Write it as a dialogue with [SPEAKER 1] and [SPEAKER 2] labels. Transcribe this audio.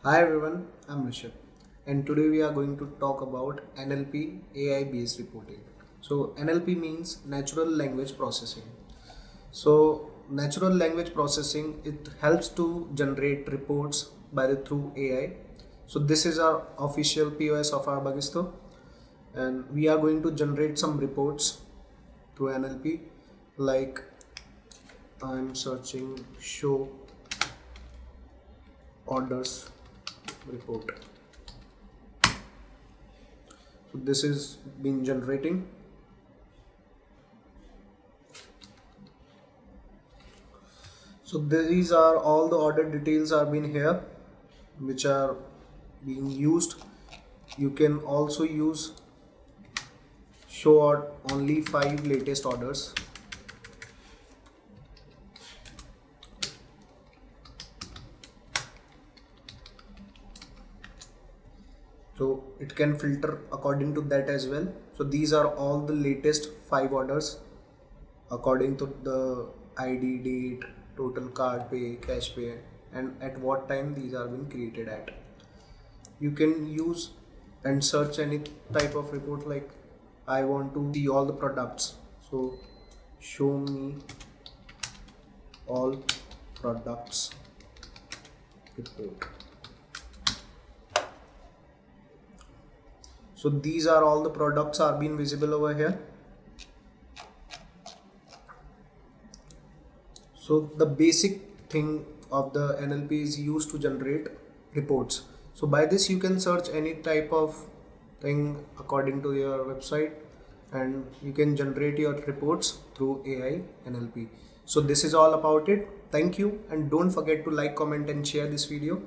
[SPEAKER 1] Hi everyone, I'm Rishabh, and today we are going to talk about NLP AI based reporting. So, NLP means natural language processing. So, natural language processing it helps to generate reports through AI. So, this is our official POS of our Bagisto, and we are going to generate some reports through NLP. Like I'm searching show orders report. So this is been generating. So these are all the order details are been here, which are being used. You can also use show only 5 latest orders. So it can filter according to that as well. So these are all the latest 5 orders according to the ID, date, total card pay, cash pay, and at what time these are being created at. You can use and search any type of report, like I want to see all the products, so show me all products report. So these are all the products are being visible over here. So the basic thing of the NLP is used to generate reports. So by this you can search any type of thing according to your website, and you can generate your reports through AI NLP. So this is all about it. Thank you, and don't forget to like, comment and share this video.